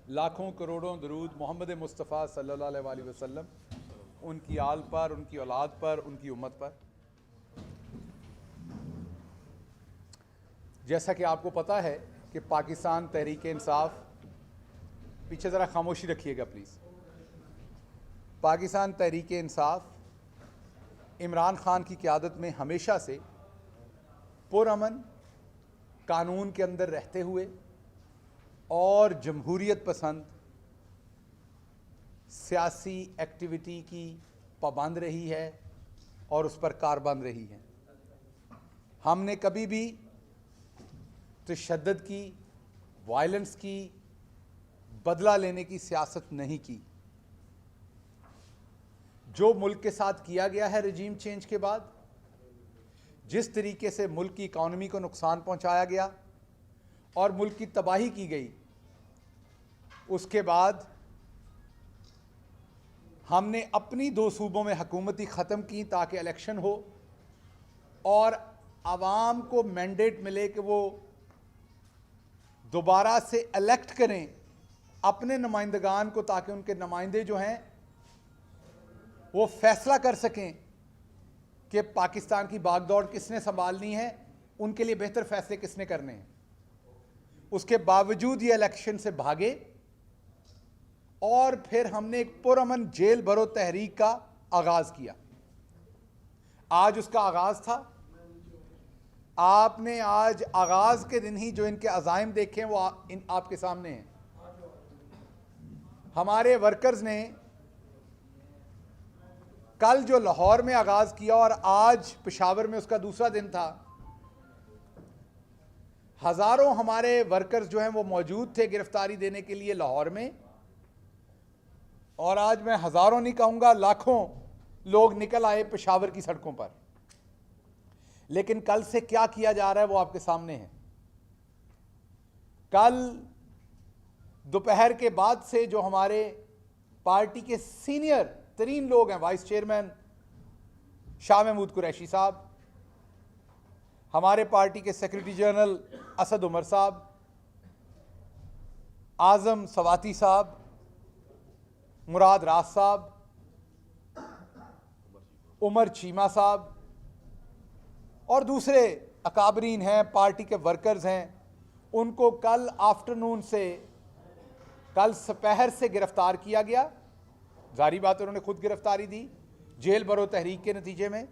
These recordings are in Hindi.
लाखों करोड़ों दरूद मोहम्मद मुस्तफ़ा सल्लल्लाहु अलैहि वसल्लम, उनकी आल पर, उनकी औलाद पर, उनकी उम्मत पर। जैसा कि आपको पता है कि पाकिस्तान तहरीक इंसाफ, पीछे ज़रा खामोशी रखिएगा प्लीज़। पाकिस्तान तहरीक इंसाफ इमरान खान की क़यादत में हमेशा से पुरअमन, कानून के अंदर रहते हुए और जमहूरियत पसंद सियासी एक्टिविटी की पाबंद रही है और उस पर कारबंद रही है। हमने कभी भी तशद्दुद की, वायलेंस की, बदला लेने की सियासत नहीं की। जो मुल्क के साथ किया गया है रजीम चेंज के बाद, जिस तरीके से मुल्क की इकॉनमी को नुकसान पहुंचाया गया और मुल्क की तबाही की गई, उसके बाद हमने अपनी 2 सूबों में हुकूमती ख़त्म की ताकि इलेक्शन हो और आवाम को मैंडेट मिले कि वो दोबारा से इलेक्ट करें अपने नुमाइंदगान को, ताकि उनके नुमाइंदे जो हैं वो फैसला कर सकें कि पाकिस्तान की बागडोर किसने संभालनी है, उनके लिए बेहतर फैसले किसने करने हैं। उसके बावजूद ये इलेक्शन से भागे और फिर हमने एक पुरअमन जेल भरो तहरीक का आगाज़ किया। आज उसका आगाज़ था। आपने आज आगाज़ के दिन ही जो इनके अज़ाइम देखे हैं वो आपके सामने हैं। हमारे वर्कर्स ने कल जो लाहौर में आगाज़ किया और आज पेशावर में उसका दूसरा दिन था, हज़ारों हमारे वर्कर्स जो हैं वो मौजूद थे गिरफ्तारी देने के लिए लाहौर में। और आज मैं हज़ारों नहीं कहूँगा, लाखों लोग निकल आए पेशावर की सड़कों पर। लेकिन कल से क्या किया जा रहा है वो आपके सामने है। कल दोपहर के बाद से जो हमारे पार्टी के सीनियर तरीन लोग हैं, वाइस चेयरमैन शाह महमूद कुरैशी साहब, हमारे पार्टी के सेक्रेटरी जनरल असद उमर साहब, आज़म सवाती साहब, मुराद राज साहब, उमर चीमा साहब और दूसरे अकाबरीन हैं, पार्टी के वर्कर्स हैं, उनको कल आफ्टरनून से, कल दोपहर से गिरफ्तार किया गया। जारी बात उन्होंने खुद गिरफ्तारी दी जेल भरो तहरीक के नतीजे में।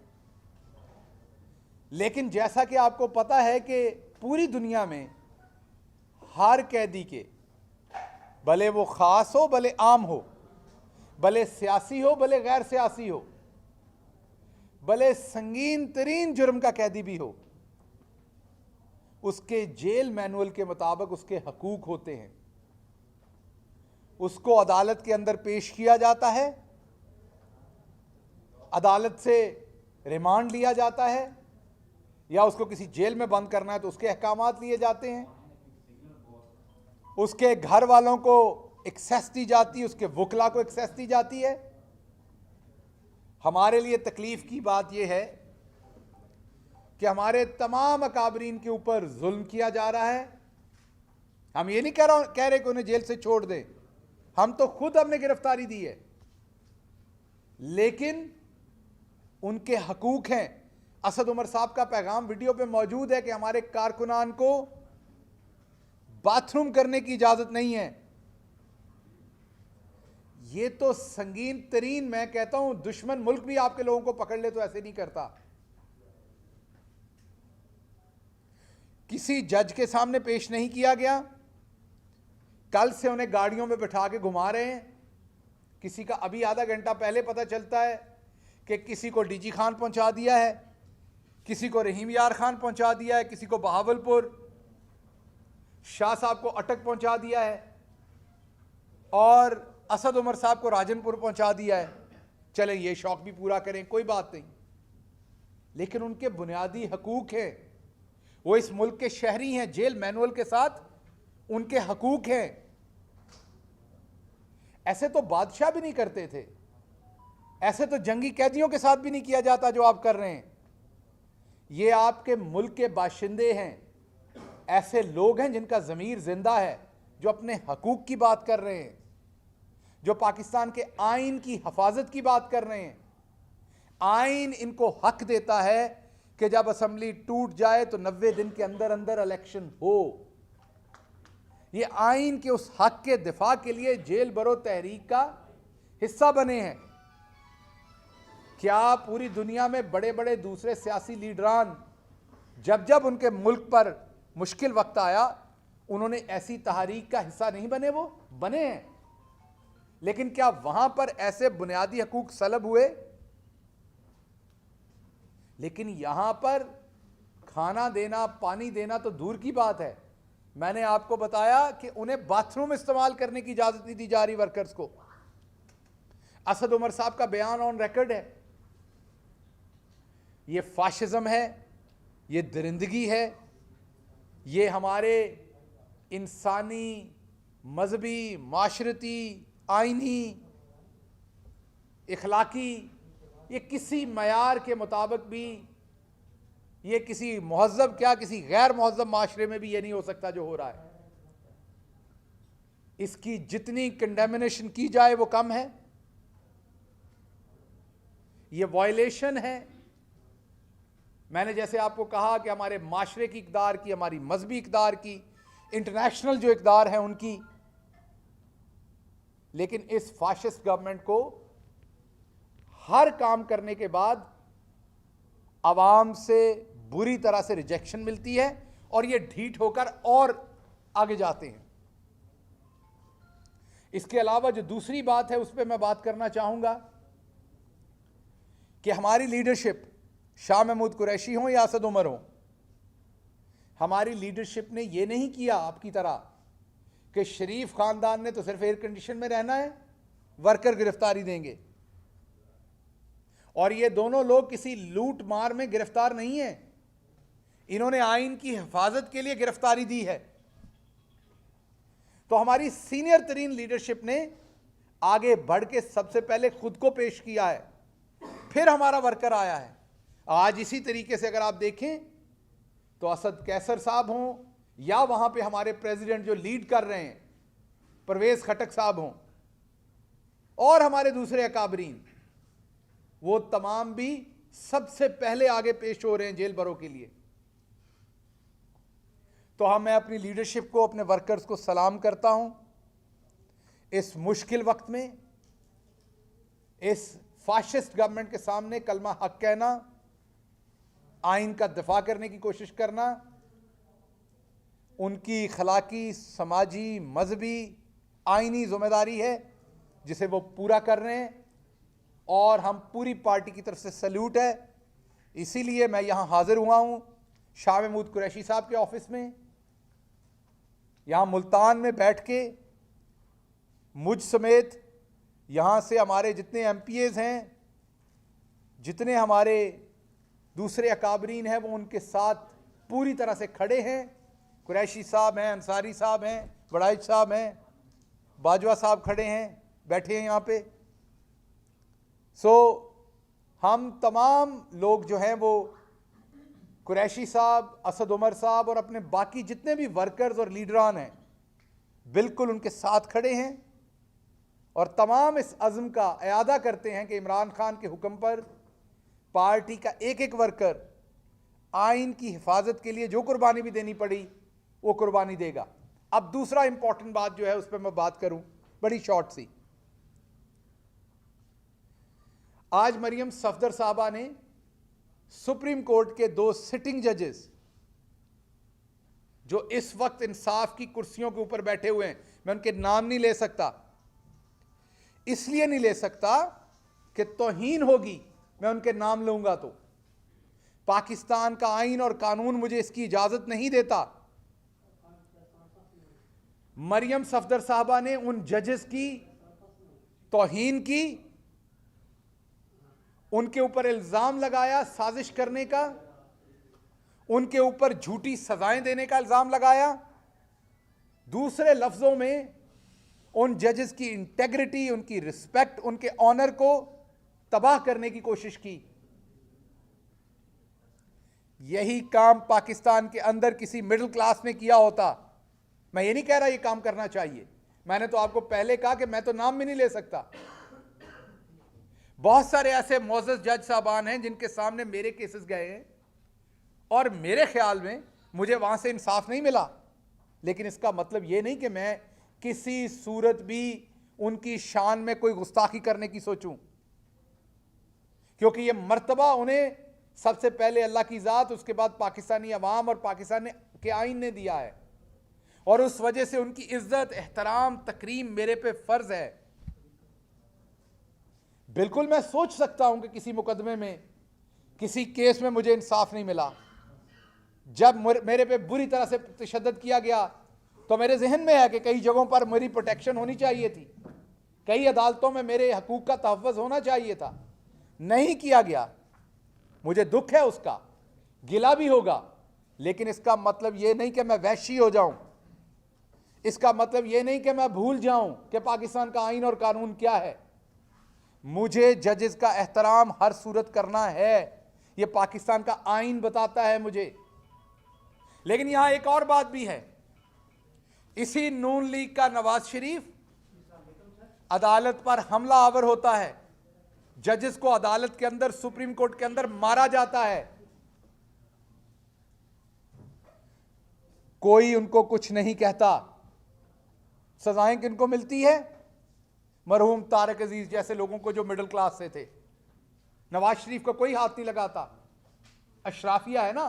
लेकिन जैसा कि आपको पता है कि पूरी दुनिया में हर कैदी के, भले वो ख़ास हो भले आम हो, भले सियासी हो भले गैर सियासी हो, भले संगीन तरीन जुर्म का कैदी भी हो, उसके जेल मैनुअल के मुताबिक उसके हकूक होते हैं। उसको अदालत के अंदर पेश किया जाता है, अदालत से रिमांड लिया जाता है, या उसको किसी जेल में बंद करना है तो उसके अहकामात लिए जाते हैं। उसके घर वालों को एक्सेस दी जाती है, उसके वकला को एक्सेस दी जाती है। हमारे लिए तकलीफ की बात यह है कि हमारे तमाम अकाबरीन के ऊपर जुल्म किया जा रहा है। हम ये नहीं कह रहे कि उन्हें जेल से छोड़ दें, हम तो खुद हमने गिरफ्तारी दी है, लेकिन उनके हकूक हैं। असद उमर साहब का पैगाम वीडियो पे मौजूद है कि हमारे कारकुनान को बाथरूम करने की इजाजत नहीं है। ये तो संगीन तरीन, मैं कहता हूं दुश्मन मुल्क भी आपके लोगों को पकड़ ले तो ऐसे नहीं करता। किसी जज के सामने पेश नहीं किया गया, कल से उन्हें गाड़ियों में बिठा के घुमा रहे हैं। किसी का अभी आधा घंटा पहले पता चलता है कि किसी को डीजी खान पहुंचा दिया है, किसी को रहीम यार खान पहुंचा दिया है, किसी को बहावलपुर शाह साहब को अटक पहुंचा दिया है और असद उमर साहब को राजनपुर पहुंचा दिया है। चलें ये शौक भी पूरा करें, कोई बात नहीं, लेकिन उनके बुनियादी हकूक हैं, वो इस मुल्क के शहरी हैं, जेल मैनुअल के साथ उनके हकूक हैं। ऐसे तो बादशाह भी नहीं करते थे, ऐसे तो जंगी कैदियों के साथ भी नहीं किया जाता जो आप कर रहे हैं। ये आपके मुल्क के बाशिंदे हैं, ऐसे लोग हैं जिनका ज़मीर जिंदा है, जो अपने हकूक की बात कर रहे हैं, जो पाकिस्तान के आइन की हिफाजत की बात कर रहे हैं। आइन इनको हक देता है कि जब असेंबली टूट जाए तो 90 दिन के अंदर अंदर इलेक्शन हो। ये आइन के उस हक के दिफा के लिए जेल भरो तहरीक का हिस्सा बने हैं। क्या पूरी दुनिया में बड़े बड़े दूसरे सियासी लीडरान जब जब उनके मुल्क पर मुश्किल वक्त आया उन्होंने ऐसी तहरीक का हिस्सा नहीं बने? वो बने हैं, लेकिन क्या वहां पर ऐसे बुनियादी हकूक सलब हुए? लेकिन यहां पर खाना देना, पानी देना तो दूर की बात है। मैंने आपको बताया कि उन्हें बाथरूम इस्तेमाल करने की इजाजत नहीं दी जा रही वर्कर्स को। असद उमर साहब का बयान ऑन रिकॉर्ड है। ये फाशिज्म है, ये दरिंदगी है, ये हमारे इंसानी, मजहबी, माशरती, आइनी, इखलाकी, ये किसी मयार के मुताबिक भी, ये किसी मुहज़्ज़ब क्या किसी गैर मुहज़्ज़ब माशरे में भी ये नहीं हो सकता जो हो रहा है। इसकी जितनी कंडेमिनेशन की जाए वो कम है। ये वायलेशन है। मैंने जैसे आपको कहा कि हमारे माशरे की इक़दार की, हमारी मजहबी इक़दार की, इंटरनेशनल जो इक़दार है उनकी, लेकिन इस फाशिस्ट गवर्नमेंट को हर काम करने के बाद आवाम से बुरी तरह से रिजेक्शन मिलती है और ये ढीठ होकर और आगे जाते हैं। इसके अलावा जो दूसरी बात है उस पर मैं बात करना चाहूंगा कि हमारी लीडरशिप, शाह महमूद कुरैशी हो या असद उमर हो, हमारी लीडरशिप ने यह नहीं किया आपकी तरह कि शरीफ खानदान ने तो सिर्फ एयर कंडीशन में रहना है, वर्कर गिरफ्तारी देंगे। और ये दोनों लोग किसी लूट मार में गिरफ्तार नहीं है, इन्होंने आइन की हिफाजत के लिए गिरफ्तारी दी है। तो हमारी सीनियर तरीन लीडरशिप ने आगे बढ़ के सबसे पहले खुद को पेश किया है, फिर हमारा वर्कर आया है। आज इसी तरीके से अगर आप देखें तो असद कैसर साहब हों या वहां पे हमारे प्रेसिडेंट जो लीड कर रहे हैं परवेज खटक साहब हों और हमारे दूसरे अकाबरीन, वो तमाम भी सबसे पहले आगे पेश हो रहे हैं जेल भरों के लिए। तो मैं अपनी लीडरशिप को, अपने वर्कर्स को सलाम करता हूं। इस मुश्किल वक्त में इस फाशिस्ट गवर्नमेंट के सामने कलमा हक कहना, आइन का दिफा करने की कोशिश करना, उनकी अखलाकी, समाजी, मजहबी, आइनी जिम्मेदारी है जिसे वो पूरा कर रहे हैं और हम पूरी पार्टी की तरफ से सल्यूट है। इसीलिए मैं यहां हाजिर हुआ हूं शाह महमूद कुरैशी साहब के ऑफिस में, यहां मुल्तान में बैठ के मुझ समेत यहां से हमारे जितने एमपीएज हैं, जितने हमारे दूसरे अकाबरीन हैं, वो उनके साथ पूरी तरह से खड़े हैं। कुरैशी साहब हैं, अंसारी साहब हैं, बड़ाइच साहब हैं, बाजवा साहब खड़े हैं, बैठे हैं यहाँ पे। हम तमाम लोग जो हैं वो कुरैशी साहब, असद उमर साहब और अपने बाकी जितने भी वर्कर्स और लीडरान हैं, बिल्कुल उनके साथ खड़े हैं और तमाम इस अज़्म का इयादा करते हैं कि इमरान खान के हुक्म पर पार्टी का एक एक वर्कर आइन की हिफाजत के लिए जो कुर्बानी भी देनी पड़ी वो कुर्बानी देगा। अब दूसरा इंपॉर्टेंट बात जो है उस पर मैं बात करूं, बड़ी शॉर्ट सी। आज मरियम सफदर साहबा ने सुप्रीम कोर्ट के 2 सिटिंग जजेस जो इस वक्त इंसाफ की कुर्सियों के ऊपर बैठे हुए हैं, मैं उनके नाम नहीं ले सकता, इसलिए नहीं ले सकता कि तौहीन होगी, मैं उनके नाम लूंगा तो पाकिस्तान का आइन और कानून मुझे इसकी इजाजत नहीं देता। मरियम सफदर साहबा ने उन जजेस की तौहीन की, उनके ऊपर इल्जाम लगाया साजिश करने का, उनके ऊपर झूठी सजाएं देने का इल्जाम लगाया। दूसरे लफ्जों में उन जजेस की इंटेग्रिटी, उनकी रिस्पेक्ट, उनके ऑनर को तबाह करने की कोशिश की। यही काम पाकिस्तान के अंदर किसी मिडिल क्लास ने किया होता, मैं ये नहीं कह रहा ये काम करना चाहिए, मैंने तो आपको पहले कहा कि मैं तो नाम भी नहीं ले सकता। बहुत सारे ऐसे मोअज़्ज़ज़ जज साहबान हैं जिनके सामने मेरे केसेस गए हैं और मेरे ख्याल में मुझे वहां से इंसाफ नहीं मिला, लेकिन इसका मतलब यह नहीं कि मैं किसी सूरत भी उनकी शान में कोई गुस्ताखी करने की सोचूं, क्योंकि यह मर्तबा उन्हें सबसे पहले अल्लाह की ज़ात, उसके बाद पाकिस्तानी अवाम और पाकिस्तान के आइन ने दिया है, और उस वजह से उनकी इज्जत, एहतराम, तकरीम मेरे पे फ़र्ज है। बिल्कुल मैं सोच सकता हूं कि किसी मुकदमे में, किसी केस में मुझे इंसाफ नहीं मिला, जब मेरे पे बुरी तरह से तशद्दुद किया गया तो मेरे जहन में है कि कई जगहों पर मेरी प्रोटेक्शन होनी चाहिए थी, कई अदालतों में मेरे हकूक का तहफ़्फ़ुज़ होना चाहिए था, नहीं किया गया। मुझे दुख है उसका, गिला भी होगा, लेकिन इसका मतलब यह नहीं कि मैं वहशी हो जाऊं, इसका मतलब यह नहीं कि मैं भूल जाऊं कि पाकिस्तान का आइन और कानून क्या है। मुझे जजेस का एहतराम हर सूरत करना है, यह पाकिस्तान का आइन बताता है मुझे। लेकिन यहां एक और बात भी है, इसी नून लीग का नवाज शरीफ अदालत पर हमला आवर होता है, जजेस को अदालत के अंदर, सुप्रीम कोर्ट के अंदर मारा जाता है, कोई उनको कुछ नहीं कहता। सजाएं किनको मिलती है? मरहूम तारिक अजीज जैसे लोगों को जो मिडिल क्लास से थे। नवाज शरीफ को कोई हाथ नहीं लगाता, अशराफिया है ना,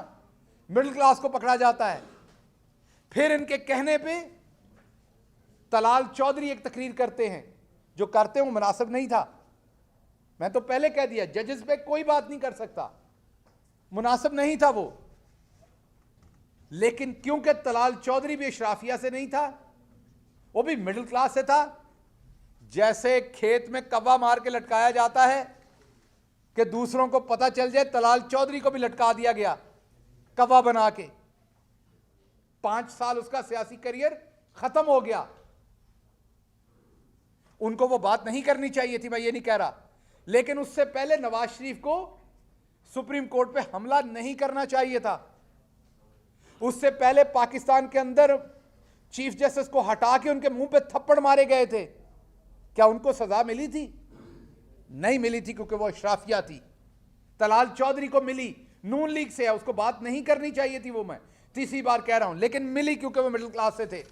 मिडिल क्लास को पकड़ा जाता है। फिर इनके कहने पे तलाल चौधरी एक तकरीर करते हैं, जो करते वो मुनासिब नहीं था। मैं तो पहले कह दिया, जजेस पे कोई बात नहीं कर सकता, मुनासिब नहीं था वो। लेकिन क्योंकि तलाल चौधरी भी अशराफिया से नहीं था, वो भी मिडिल क्लास से था। जैसे खेत में कब्बा मार के लटकाया जाता है कि दूसरों को पता चल जाए, तलाल चौधरी को भी लटका दिया गया कब्बा बना के। 5 साल उसका सियासी करियर खत्म हो गया। उनको वो बात नहीं करनी चाहिए थी, मैं ये नहीं कह रहा, लेकिन उससे पहले नवाज शरीफ को सुप्रीम कोर्ट पे हमला नहीं करना चाहिए था। उससे पहले पाकिस्तान के अंदर चीफ जस्टिस को हटा के उनके मुंह पे थप्पड़ मारे गए थे। क्या उनको सजा मिली थी? नहीं मिली थी, क्योंकि वो अशराफिया थी। तलाल चौधरी को मिली, नून लीग से है, उसको बात नहीं करनी चाहिए थी, वो मैं तीसरी बार कह रहा हूं, लेकिन मिली क्योंकि वो मिडिल क्लास से थे।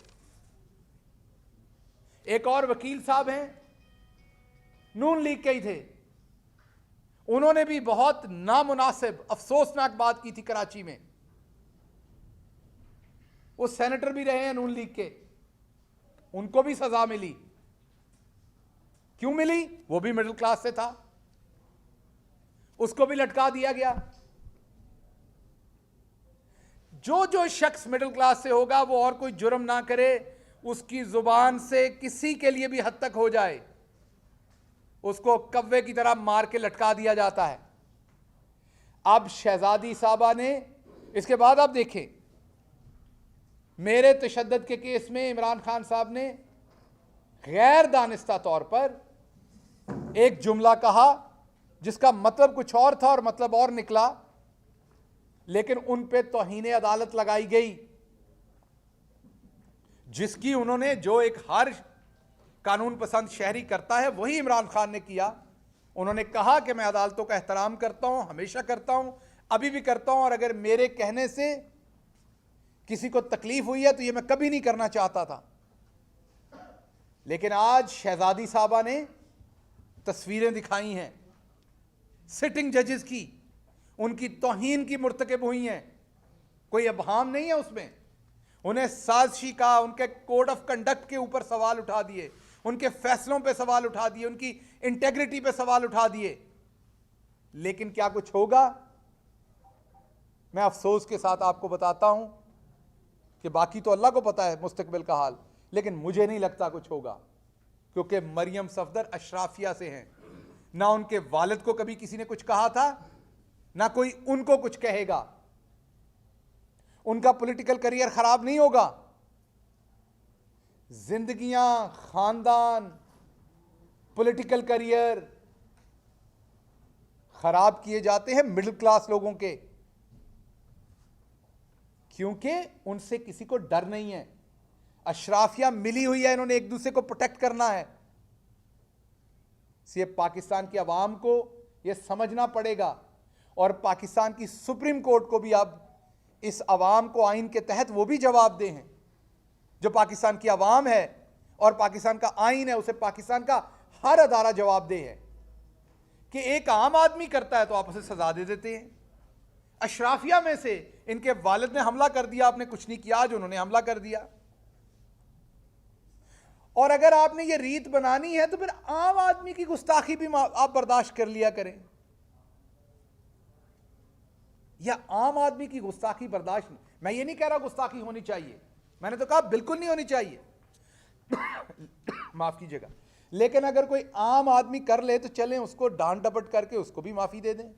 एक और वकील साहब हैं, नून लीग के ही थे, उन्होंने भी बहुत नामुनासिब, अफसोसनाक बात की थी कराची में। वो सेनेटर भी रहे हैं नून लीग के, उनको भी सजा मिली। क्यों मिली? वो भी मिडिल क्लास से था, उसको भी लटका दिया गया। जो जो शख्स मिडिल क्लास से होगा, वो और कोई जुर्म ना करे, उसकी जुबान से किसी के लिए भी हद तक हो जाए, उसको कव्वे की तरह मार के लटका दिया जाता है। अब शहजादी साहबा ने, इसके बाद आप देखें, मेरे तशद्दुद के केस में इमरान खान साहब ने गैर दानिस्ता तौर पर एक जुमला कहा जिसका मतलब कुछ और था और मतलब और निकला, लेकिन उन पे तौहीन अदालत लगाई गई, जिसकी उन्होंने, जो एक हर कानून पसंद शहरी करता है, वही इमरान खान ने किया। उन्होंने कहा कि मैं अदालतों का एहतराम करता हूं, हमेशा करता हूं, अभी भी करता हूं, और अगर मेरे कहने से किसी को तकलीफ हुई है तो ये मैं कभी नहीं करना चाहता था। लेकिन आज शहजादी साहबा ने तस्वीरें दिखाई हैं सिटिंग जजेस की, उनकी तौहीन की मुर्तकब हुई हैं, कोई अबहाम नहीं है उसमें। उन्हें साजिशी का, उनके कोड ऑफ कंडक्ट के ऊपर सवाल उठा दिए, उनके फैसलों पे सवाल उठा दिए, उनकी इंटेग्रिटी पे सवाल उठा दिए। लेकिन क्या कुछ होगा? मैं अफसोस के साथ आपको बताता हूं कि बाकी तो अल्लाह को पता है मुस्तकबिल का हाल, लेकिन मुझे नहीं लगता कुछ होगा, क्योंकि मरियम सफदर अशराफिया से हैं। ना उनके वालिद को कभी किसी ने कुछ कहा था, ना कोई उनको कुछ कहेगा। उनका पॉलिटिकल करियर खराब नहीं होगा। जिंदगियां, खानदान, पॉलिटिकल करियर खराब किए जाते हैं मिडिल क्लास लोगों के, क्योंकि उनसे किसी को डर नहीं है। अशराफिया मिली हुई है, इन्होंने एक दूसरे को प्रोटेक्ट करना है। इसलिए पाकिस्तान की आवाम को यह समझना पड़ेगा और पाकिस्तान की सुप्रीम कोर्ट को भी अब इस आवाम को आइन के तहत वो भी जवाब दे हैं। जो पाकिस्तान की आवाम है और पाकिस्तान का आइन है, उसे पाकिस्तान का हर अदारा जवाब दे है कि एक आम आदमी करता है तो आप उसे सजा दे देते हैं। अशराफिया में से इनके वालिद ने हमला कर दिया, आपने कुछ नहीं किया, आज उन्होंने हमला कर दिया। और अगर आपने ये रीत बनानी है तो फिर आम आदमी की गुस्ताखी भी आप बर्दाश्त कर लिया करें, या आम आदमी की गुस्ताखी बर्दाश्त। मैं ये नहीं कह रहा गुस्ताखी होनी चाहिए, मैंने तो कहा बिल्कुल नहीं होनी चाहिए माफ कीजिएगा, लेकिन अगर कोई आम आदमी कर ले तो चलें उसको डांट डपट करके उसको भी माफी दे दें।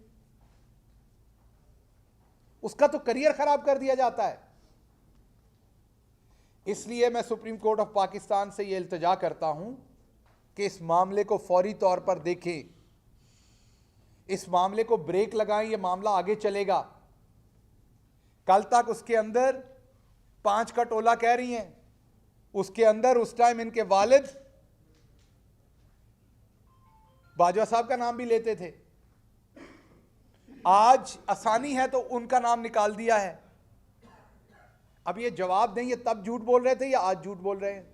उसका तो करियर खराब कर दिया जाता है। इसलिए मैं सुप्रीम कोर्ट ऑफ पाकिस्तान से यह इल्तिजा करता हूं कि इस मामले को फौरी तौर पर देखें, इस मामले को ब्रेक लगाएं, यह मामला आगे चलेगा। कल तक उसके अंदर 5 का टोला कह रही हैं, उसके अंदर उस टाइम इनके वालिद बाजवा साहब का नाम भी लेते थे, आज आसानी है तो उनका नाम निकाल दिया है। अब ये जवाब दें, ये तब झूठ बोल रहे थे या आज झूठ बोल रहे हैं?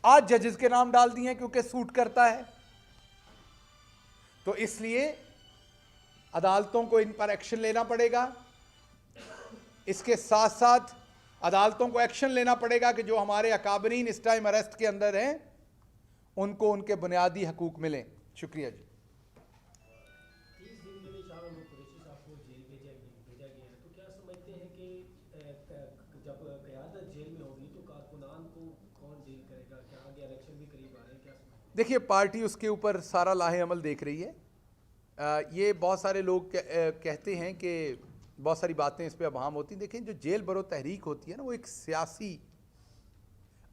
आज जजेस के नाम डाल दिए हैं क्योंकि सूट करता है। तो इसलिए अदालतों को इन पर एक्शन लेना पड़ेगा। इसके साथ साथ अदालतों को एक्शन लेना पड़ेगा कि जो हमारे अकाबरीन इस टाइम अरेस्ट के अंदर हैं उनको उनके बुनियादी हकूक मिलें। शुक्रिया जी। देखिए, पार्टी उसके ऊपर सारा लाहे अमल देख रही है। ये बहुत सारे लोग कहते हैं कि बहुत सारी बातें इस पर अबहम होती हैं। देखें, जो जेल बरो तहरीक होती है ना, वो एक सियासी,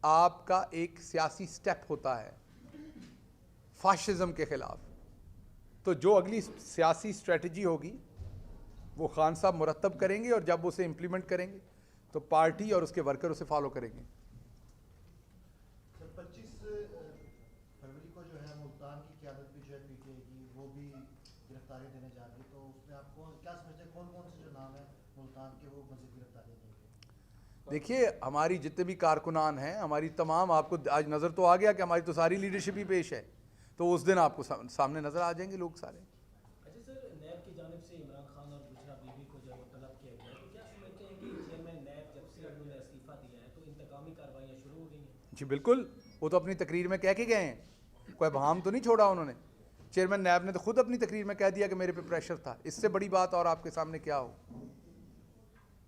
आपका एक सियासी स्टेप होता है फाशिज्म के ख़िलाफ़। तो जो अगली सियासी स्ट्रेटजी होगी वो खान साहब मुरतब करेंगे और जब उसे इम्प्लीमेंट करेंगे तो पार्टी और उसके वर्कर उसे फॉलो करेंगे। 25 फरवरी को जो है मुल्तान की क़यादत भी जो है पीटीआई की, वो भी गिरफ्तारी देने जा रही है, तो उसमें आपको क्या समझते हैं कौन कौन से जो नाम है मुल्तान के वो मज़ीद गिरफ्तारी देंगे? देखिए, हमारी जितने भी कारकुनान हैं, हमारी तमाम, आपको आज नज़र तो आ गया कि हमारी तो सारी लीडरशिप ही पेश है, तो उस दिन आपको सामने नज़र आ जाएंगे लोग सारे। अच्छा सर, नैब की जानिब से इमरान खान और बुशरा बीबी को जो तलब किया गया, तो क्या समझते हैं कि चेयरमैन नैब जब से उन्होंने इस्तीफा दिया है तो इंतकामी कार्रवाइयाँ शुरू हो गई हैं? जी बिल्कुल, वो तो अपनी तकरीर में कह के गए हैं, कोई बहाम तो नहीं छोड़ा उन्होंने। चेयरमैन नैब ने तो खुद अपनी तकरीर में कह दिया कि मेरे पे प्रेशर था। इससे बड़ी बात और आपके सामने क्या हो?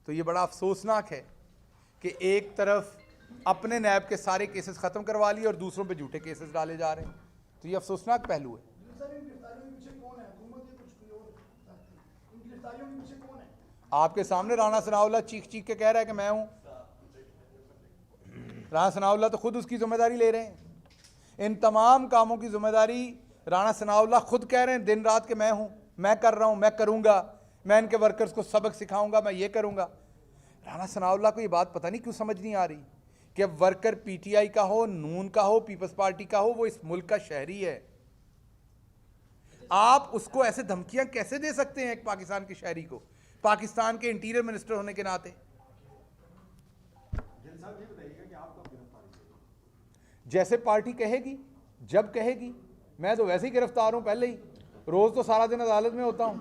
तो ये बड़ा अफसोसनाक है कि एक तरफ अपने नैब के सारे केसेस ख़त्म करवा लिए और दूसरों पे झूठे केसेस डाले जा रहे हैं। तो ये अफसोसनाक पहलू है। आपके सामने राणा सनाउल्लाह चीख चीख के कह रहा है कि मैं हूं। राणा सनाउल्लाह तो खुद उसकी जिम्मेदारी ले रहे हैं। इन तमाम कामों की जिम्मेदारी राणा सनाउल्लाह खुद कह रहे हैं दिन रात कि मैं हूं, मैं कर रहा हूं, मैं करूंगा, मैं इनके वर्कर्स को सबक सिखाऊंगा, मैं ये करूंगा। राणा सनाउल्लाह को ये बात पता नहीं क्यों समझ नहीं आ रही कि वर्कर पीटीआई का हो, नून का हो, पीपल्स पार्टी का हो, वो इस मुल्क का शहरी है। आप उसको ऐसे धमकियां कैसे दे सकते हैं एक पाकिस्तान के शहरी को, पाकिस्तान के इंटीरियर मिनिस्टर होने के नाते? जैसे पार्टी कहेगी, जब कहेगी। मैं तो वैसे ही गिरफ्तार हूं पहले ही, रोज तो सारा दिन अदालत में होता हूं।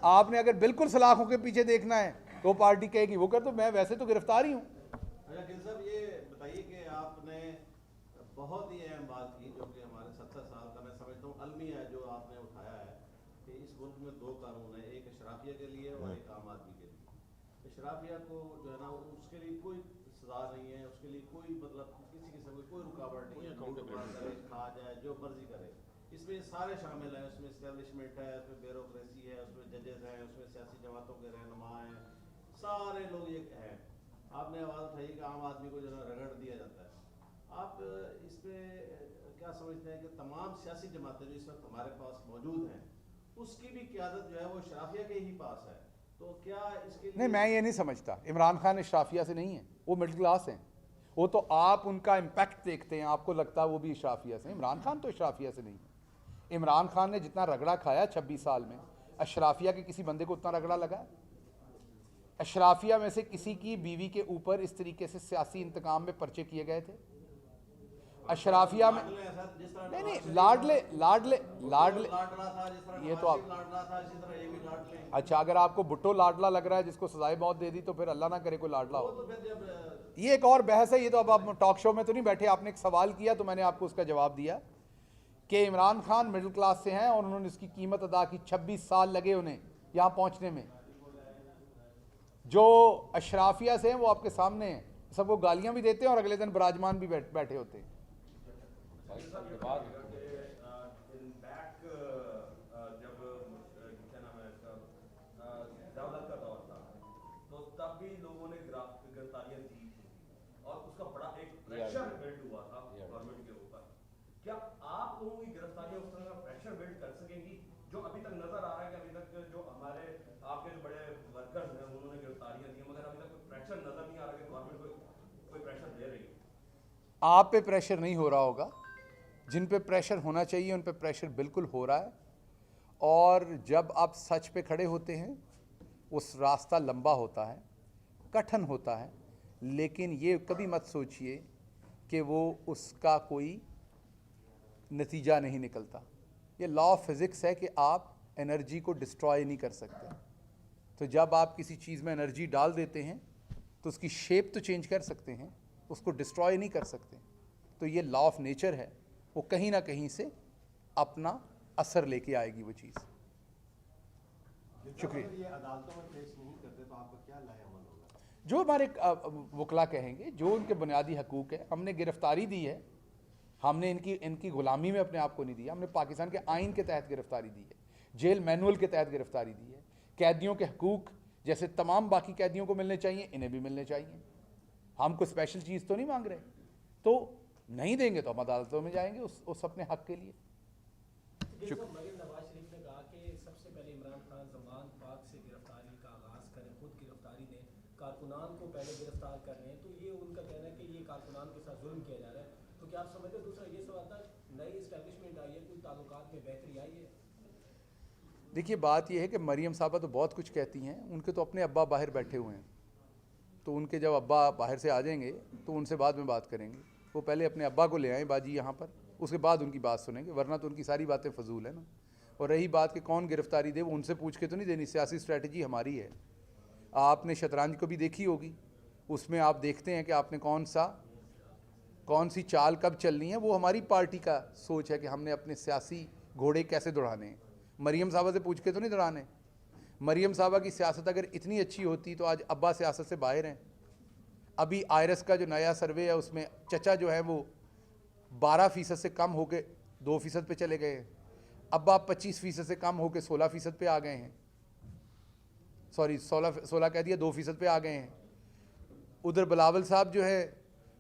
आपने अगर बिल्कुल सलाखों के पीछे देखना है तो पार्टी कहेगी वो कर, तो मैं वैसे तो गिरफ्तार ही हूं। अच्छा गिल साहब, ये बताइए कि आपने बहुत ही अहम बात की जो कि हमारे 70 साल का, मैं समझता हूँ, अलमिया है जो आपने उठाया है कि इस मुल्क में 2 कानून है, एक अशराफिया के लिए और एक आम आदमी के लिए। अशराफिया को जो है ना, उसके लिए कोई सजा नहीं है, उसके लिए कोई मतलब किसी किस्म की कोई रुकावट नहीं है, खा जाए जो मर्जी करे। इसमें सारे शामिल हैं, उसमें इस्टेब्लिशमेंट है, उसमें ब्यूरोक्रेसी है, उसमें जजेस हैं, उसमें सियासी जमातों के रहनुमा हैं, सारे लोग ये हैं। आपने आवाज़ उठाई कि आम आदमी को जो है रगड़ दिया जाता है। आप इस पर क्या समझते हैं कि तमाम सियासी जमातें जो इस वक्त हमारे पास मौजूद हैं उसकी भी क़यादत जो है वो अशराफिया के ही पास है, तो क्या इसके लिए? नहीं, मैं ये नहीं समझता। इमरान खान अशराफिया से नहीं है, वो मिडिल क्लास हैं। वो तो आप उनका इम्पैक्ट देखते हैं, आपको लगता है वो भी अशराफिया से। इमरान खान तो अशराफिया से नहीं है। इमरान खान ने जितना रगड़ा खाया 26 साल में, अशराफिया के किसी बंदे को उतना रगड़ा लगा? अशराफिया में से किसी की बीवी के ऊपर इस तरीके से सियासी इंतकाम में पर्चे किए गए थे? अशराफिया में नहीं, लाडले लाडले लाडले, ये तो आप, अच्छा अगर आपको भुट्टो लाडला लग रहा है जिसको सजाए मौत दे दी, तो फिर अल्लाह ना करे कोई लाडला हो। ये एक और बहस है, ये तो अब आप टॉक शो में तो नहीं बैठे। आपने एक सवाल किया तो मैंने आपको उसका जवाब दिया कि इमरान खान मिडिल क्लास से हैं और उन्होंने इसकी कीमत अदा की। 26 साल लगे उन्हें यहाँ पहुँचने में। जो अशराफिया से हैं वो आपके सामने हैं, सबको गालियाँ भी देते हैं और अगले दिन बराजमान भी बैठे होते हैं। दौलत का दौर था तो तब भी लोगों ने गिरफ्तारियां दी थी और उसका बड़ा एक प्रेशर बिल्ड हुआ था गवर्नमेंट के ऊपर। क्या आप लोगों की गिरफ्तारियां उस तरह का प्रेशर बिल्ड कर सकेंगी जो अभी तक नजर आ रहा है कि अभी तक जो हमारे आपके जो बड़े वर्कर्स हैं उन्होंने गिरफ्तारियां दी, मगर अभी तक कोई प्रेशर नजर नहीं आ रहा कि गवर्नमेंट कोई प्रेशर दे रही है? आप पे प्रेशर नहीं हो रहा होगा, जिन पे प्रेशर होना चाहिए उन पे प्रेशर बिल्कुल हो रहा है। और जब आप सच पे खड़े होते हैं उस रास्ता लंबा होता है, कठिन होता है, लेकिन ये कभी मत सोचिए कि वो उसका कोई नतीजा नहीं निकलता। ये लॉ ऑफ फिज़िक्स है कि आप एनर्जी को डिस्ट्रॉय नहीं कर सकते। तो जब आप किसी चीज़ में एनर्जी डाल देते हैं तो उसकी शेप तो चेंज कर सकते हैं, उसको डिस्ट्रॉय नहीं कर सकते। तो ये लॉ ऑफ नेचर है, वो कहीं ना कहीं से अपना असर लेके आएगी वो चीज़। शुक्रिया। ये अदालतों में पेश नहीं करते तो आपका क्या लाएअमल होगा? जो हमारे वकला कहेंगे, जो उनके बुनियादी हकूक़ है, हमने गिरफ्तारी दी है, हमने इनकी ग़ुलामी में अपने आप को नहीं दिया। हमने पाकिस्तान के आइन के तहत गिरफ्तारी दी है, जेल मैनुअल के तहत गिरफ्तारी दी है। कैदियों के हकूक़ जैसे तमाम बाकी कैदियों को मिलने चाहिए, इन्हें भी मिलने चाहिए। हम कोई स्पेशल चीज़ तो नहीं मांग रहे, तो नहीं देंगे तो हम अदालतों में जाएंगे उस अपने हक के लिए। मरीम नवाज शरीफ ने कहा कि सबसे पहले इमरान खान जमान पाक से गिरफ्तारी का आगाज़ करें, खुद गिरफ्तारी दें, कारकुनान को पहले गिरफ्तार कर रहे हैं। तो ये उनका कहना है कि ये कारकुनान के साथ जुल्म किया जा रहा है। तो क्या आप समझते हैं? दूसरा ये सवाल था, नई इस्टेब्लिशमेंट आई है, कोई ताल्लुकात में बेहतरी आई है? देखिए बात यह है कि मरीम साहबा तो बहुत कुछ कहती हैं, उनके तो अपने अब्बा बाहर बैठे हुए हैं, तो उनके जब अब्बा बाहर से आ जाएंगे तो उनसे बाद में बात करेंगे। वो पहले अपने अब्बा को ले आएँ बाजी यहाँ पर, उसके बाद उनकी बात सुनेंगे, वरना तो उनकी सारी बातें फजूल है ना। और रही बात कि कौन गिरफ्तारी दे, वो उनसे पूछ के तो नहीं देनी, सियासी स्ट्रैटेजी हमारी है। आपने शतरंज को भी देखी होगी, उसमें आप देखते हैं कि आपने कौन सी चाल कब चलनी है। वो हमारी पार्टी का सोच है कि हमने अपने सियासी घोड़े कैसे दौड़ाने हैं। मरीम साहबा से पूछ के तो नहीं दौड़ाने। मरीम साहबा की सियासत अगर इतनी अच्छी होती तो आज अब्बा सियासत से बाहर हैं। अभी आयरस का जो नया सर्वे है उसमें चचा जो है वो 12% से कम होके 2% पे चले गए हैं। अब्बा 25% से कम होके 16% पे आ गए हैं। सॉरी 16 कह दिया, 2% पे आ गए हैं। उधर बिलावल साहब जो है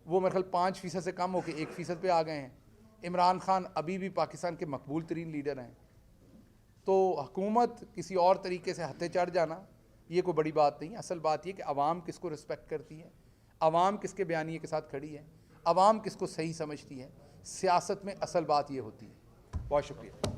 वो मेरे ख्याल 5% से कम होके 1% पे आ गए हैं। इमरान खान अभी भी पाकिस्तान के मकबूल तरीन लीडर हैं। तो हुकूमत किसी और तरीके से हथे चढ़ जाना ये कोई बड़ी बात नहीं है। असल बात ये कि अवाम किसको रिस्पेक्ट करती है, अवाम किसके बयानिए के साथ खड़ी है, अवाम किसको सही समझती है। सियासत में असल बात ये होती है। बहुत शुक्रिया।